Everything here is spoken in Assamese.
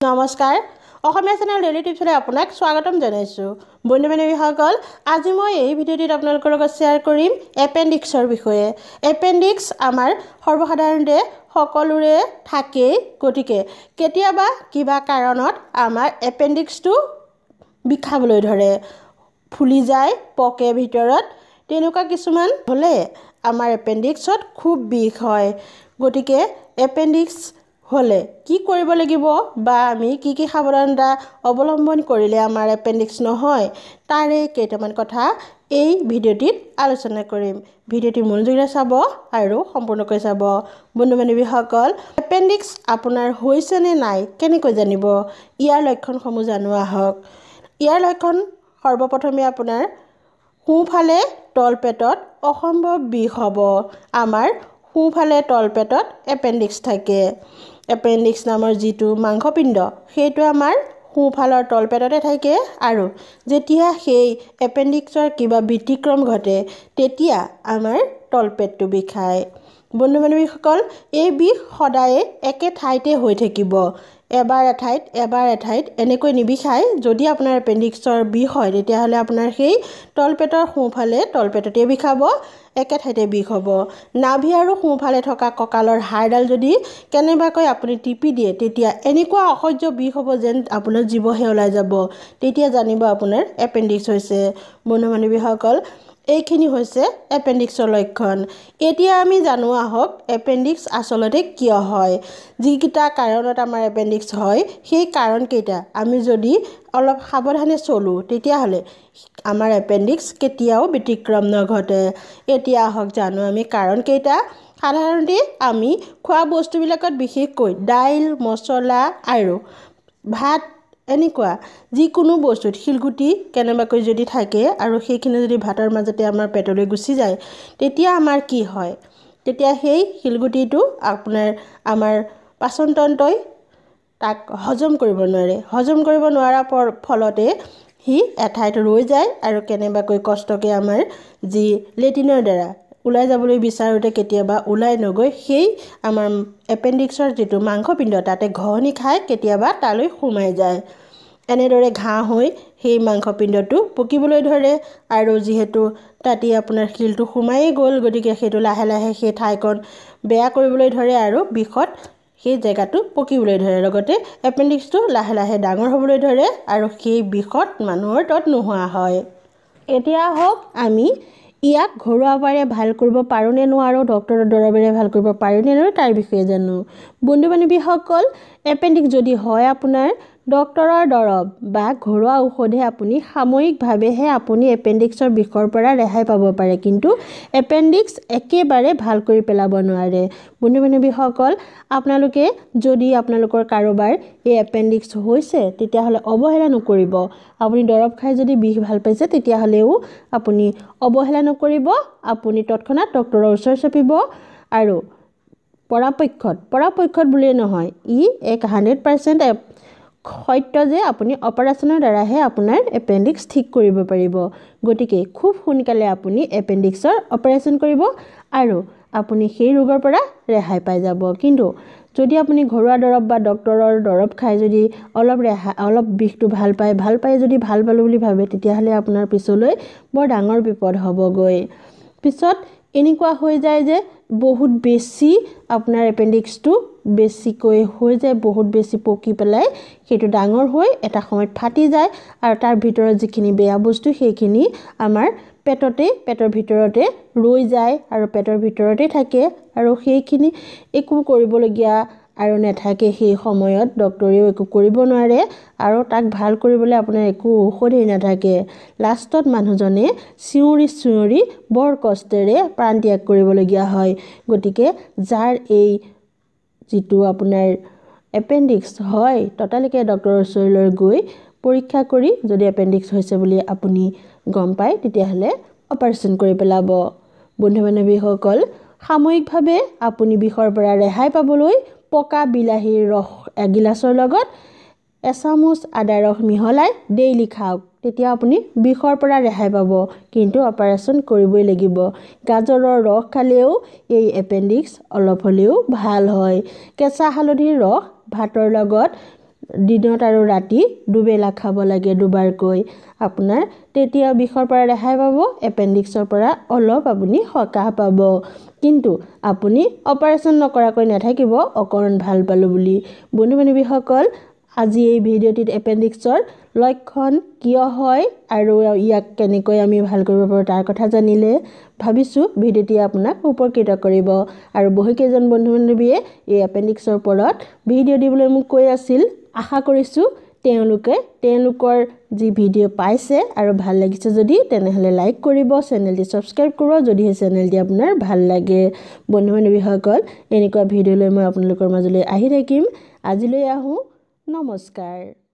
নমস্কাৰ অসমীয়া চেনেল ডেইলি টিপছলৈ আপোনাক স্বাগতম জনাইছোঁ বন্ধু বান্ধৱীসকল আজি মই এই ভিডিঅ'টিত আপোনালোকৰ লগত শ্বেয়াৰ কৰিম এপেণ্ডিক্সৰ বিষয়ে এপেণ্ডিক্স আমাৰ সৰ্বসাধাৰণতে সকলোৰে থাকেই গতিকে কেতিয়াবা কিবা কাৰণত আমাৰ এপেণ্ডিক্সটো বিষাবলৈ ধৰে ফুলি যায় পকে ভিতৰত তেনেকুৱা কিছুমান হ'লে আমাৰ এপেণ্ডিক্সত খুব বিষ হয় গতিকে এপেণ্ডিক্স হলে কি কৰিব লাগিব বা আমি কি সাৱধানতা অৱলম্বন কৰিলে আমাৰ এপেণ্ডিক্স নহয় তাৰে কেইটামান কথা এই ভিডিঅ'টিত আলোচনা কৰিম ভিডিঅ'টি মনোযোগেৰে চাব আৰু সম্পূৰ্ণকৈ চাব বন্ধু বান্ধৱীসকল এপেণ্ডিক্স আপোনাৰ হৈছে নে নাই কেনেকৈ জানিব ইয়াৰ লক্ষণসমূহ জানোৱা হওক ইয়াৰ লক্ষণ সৰ্বপ্ৰথমে আপোনাৰ সোঁফালে তলপেটত অসম্ভৱ বিষ হ'ব আমাৰ সোঁফালে তলপেটত এপেণ্ডিক্স থাকে এপেণ্ডিক্স নামৰ যিটো মাংসপিণ্ড সেইটো আমাৰ সোঁফালৰ তলপেটতে থাকে আৰু যেতিয়া সেই এপেণ্ডিক্সৰ কিবা ব্যতিক্ৰম ঘটে তেতিয়া আমাৰ তলপেটটো বিষায় বন্ধু বান্ধৱীসকল এই বিষ সদায়ে একে ঠাইতে হৈ থাকিব এবাৰ এঠাইত এনেকৈ নিবিষায় যদি আপোনাৰ এপেণ্ডিক্সৰ বিষ হয় তেতিয়াহ'লে আপোনাৰ সেই তলপেটৰ সোঁফালে তলপেটতে বিষাব একে ঠাইতে বিষ হ'ব নাভি আৰু সোঁফালে থকা কঁকালৰ হাড়ডাল যদি কেনেবাকৈ আপুনি টিপি দিয়ে তেতিয়া এনেকুৱা অসহ্য বিষ হ'ব যেন আপোনাৰ জীৱহে ওলাই যাব তেতিয়া জানিব আপোনাৰ এপেণ্ডিক্স হৈছে বন্ধু বান্ধৱীসকল এইখিনি হৈছে এপেণ্ডিক্সৰ লক্ষণ এতিয়া আমি জানো আহক এপেণ্ডিক্স আচলতে কিয় হয় যিকেইটা কাৰণত আমাৰ এপেণ্ডিক্স হয় সেই কাৰণকেইটা আমি যদি অলপ সাৱধানে চলোঁ তেতিয়াহ'লে আমাৰ এপেণ্ডিক্স কেতিয়াও ব্যতিক্ৰম নঘটে এতিয়া আহক জানো আমি কাৰণকেইটা সাধাৰণতে আমি খোৱা বস্তুবিলাকত বিশেষকৈ দাইল মছলা আৰু ভাত এনেকুৱা যিকোনো বস্তুত শিলগুটি কেনেবাকৈ যদি থাকে আৰু সেইখিনি যদি ভাতৰ মাজতে আমাৰ পেটলৈ গুচি যায় তেতিয়া আমাৰ কি হয় তেতিয়া সেই শিলগুটিটো আমাৰ পাচন তন্ত্ৰই তাক হজম কৰিব নোৱাৰাৰ ফলতে সি এঠাইত ৰৈ যায় আৰু কেনেবাকৈ কষ্টকৈ আমাৰ যি লেট্ৰিনৰ দ্বাৰা ওলাই যাবলৈ বিচাৰোঁতে কেতিয়াবা ওলাই নগৈ সেই আমাৰ এপেণ্ডিক্সৰ যিটো মাংসপিণ্ড তাতে ঘহনি খাই কেতিয়াবা তালৈ সোমাই যায় এনেদৰে ঘাঁ হৈ সেই মাংসপিণ্ডটো পকিবলৈ ধৰে আৰু যিহেতু তাতে আপোনাৰ শিলটো সোমায়েই গ'ল গতিকে সেইটো লাহে লাহে সেই ঠাইকণ বেয়া কৰিবলৈ ধৰে আৰু বিষত সেই জেগাটো পকিবলৈ ধৰে লগতে এপেণ্ডিক্সটো লাহে লাহে ডাঙৰ হ'বলৈ ধৰে আৰু সেই বিষত মানুহৰ তত নোহোৱা হয় এতিয়া হওক আমি ইয়াক ঘৰুৱা উপায়েৰে ভাল কৰিব পাৰোঁ নে নোৱাৰোঁ ডক্তৰৰ দৰৱেৰে ভাল কৰিব পাৰোঁ নে নোৱাৰোঁ তাৰ বিষয়ে জানো বন্ধু বান্ধৱীসকল এপেণ্ডিক্স যদি হয় আপোনাৰ ডক্তৰৰ দৰৱ বা ঘৰুৱা ঔষধে আপুনি সাময়িকভাৱেহে আপুনি এপেণ্ডিক্সৰ বিষৰ পৰা ৰেহাই পাব পাৰে কিন্তু এপেণ্ডিক্স একেবাৰে ভাল কৰি পেলাব নোৱাৰে বন্ধু বান্ধৱীসকল আপোনালোকে যদি আপোনালোকৰ কাৰোবাৰ এই এপেণ্ডিক্স হৈছে তেতিয়াহ'লে অৱহেলা নকৰিব আপুনি দৰৱ খাই যদি বিষ ভাল পাইছে তেতিয়াহ'লেও আপুনি অৱহেলা নকৰিব আপুনি তৎক্ষণাত ডক্তৰৰ ওচৰ চাপিব আৰু পৰাপক্ষত বুলিয়ে নহয় ই 100% সত্য যে আপুনি অপাৰেশ্যনৰ দ্বাৰাহে আপোনাৰ এপেণ্ডিক্স ঠিক কৰিব পাৰিব গতিকে খুব সোনকালে আপুনি এপেণ্ডিক্সৰ অপাৰেশ্যন কৰিব আৰু আপুনি সেই ৰোগৰ পৰা ৰেহাই পাই যাব কিন্তু যদি আপুনি ঘৰুৱা দৰৱ বা ডক্তৰৰ দৰৱ খাই যদি অলপ বিষটো ভাল পায় যদি ভাল পালোঁ বুলি ভাবে তেতিয়াহ'লে আপোনাৰ পিছলৈ বৰ ডাঙৰ বিপদ হ'বগৈ পিছত এনেকুৱা হৈ যায় যে বহুত বেছি আপোনাৰ এপেণ্ডিক্সটো বেছিকৈ হৈ যায় বহুত বেছি পকি পেলাই সেইটো ডাঙৰ হৈ এটা সময়ত ফাটি যায় আৰু তাৰ ভিতৰত যিখিনি বেয়া বস্তু সেইখিনি আমাৰ পেটৰ ভিতৰতে ৰৈ যায় আৰু পেটৰ ভিতৰতে থাকে আৰু সেইখিনি একো কৰিবলগীয়া আৰু নাথাকে সেই সময়ত ডক্তৰেও একো কৰিব নোৱাৰে আৰু তাক ভাল কৰিবলৈ আপোনাৰ একো ঔষধেই নাথাকে লাষ্টত মানুহজনে চিঞৰি বৰ কষ্টেৰে প্ৰাণ ত্যাগ কৰিবলগীয়া হয় গতিকে যাৰ এই যিটো আপোনাৰ এপেণ্ডিক্স হয় ততালিকে ডক্তৰৰ ওচৰলৈ গৈ পৰীক্ষা কৰি যদি এপেণ্ডিক্স হৈছে বুলি আপুনি গম পায় তেতিয়াহ'লে অপাৰেশ্যন কৰি পেলাব বন্ধু বান্ধৱীসকল সাময়িকভাৱে আপুনি বিষৰ পৰা ৰেহাই পাবলৈ পকা বিলাহীৰ ৰস এগিলাচৰ লগত এচামুচ আদা ৰস মিহলাই ডেইলি খাওক তেতিয়া আপুনি বিষৰ পৰা ৰেহাই পাব কিন্তু অপাৰেশ্যন কৰিবই লাগিব গাজৰৰ ৰস খালেও এই এপেণ্ডিক্স অলপ হ'লেও ভাল হয় কেঁচা হালধিৰ ৰস ভাতৰ লগত দিনত আৰু ৰাতি দুবেলা খাব লাগে দুবাৰকৈ আপোনাৰ তেতিয়া বিষৰ পৰা ৰেহাই পাব এপেণ্ডিক্সৰ পৰা অলপ আপুনি সকাহ পাব কিন্তু আপুনি অপাৰেশ্যন নকৰাকৈ নাথাকিব অকৰণ ভাল পালো বুলি বন্ধু বান্ধৱীসকল আজি এই ভিডিঅ'টিত এপেণ্ডিক্সৰ লক্ষণ কিয় হয় আৰু ইয়াক কেনেকৈ আমি ভাল কৰিব পাৰোঁ তাৰ কথা জানিলে ভাবিছোঁ ভিডিঅ'টি আপোনাক উপকৃত কৰিব আৰু বহুকেইজন বন্ধু বান্ধৱীয়ে এই এপেণ্ডিক্সৰ ওপৰত ভিডিঅ' দিবলৈ মোক কৈ আছিল আশা কৰিছোঁ তেওঁলোকৰ যি ভিডিঅ' পাইছে আৰু ভাল লাগিছে যদি তেনেহলে লাইক কৰিব চেনেলটি সাবস্ক্ৰাইব কৰিব যদি এই চেনেলটি আপোনাৰ ভাল লাগে বন্ধু বান্ধৱীসকল এনেকুৱা ভিডিঅ' লৈ মই আপোনালোকৰ মাজলৈ আহি থাকিম আজিলৈ আহোঁ নমস্কাৰ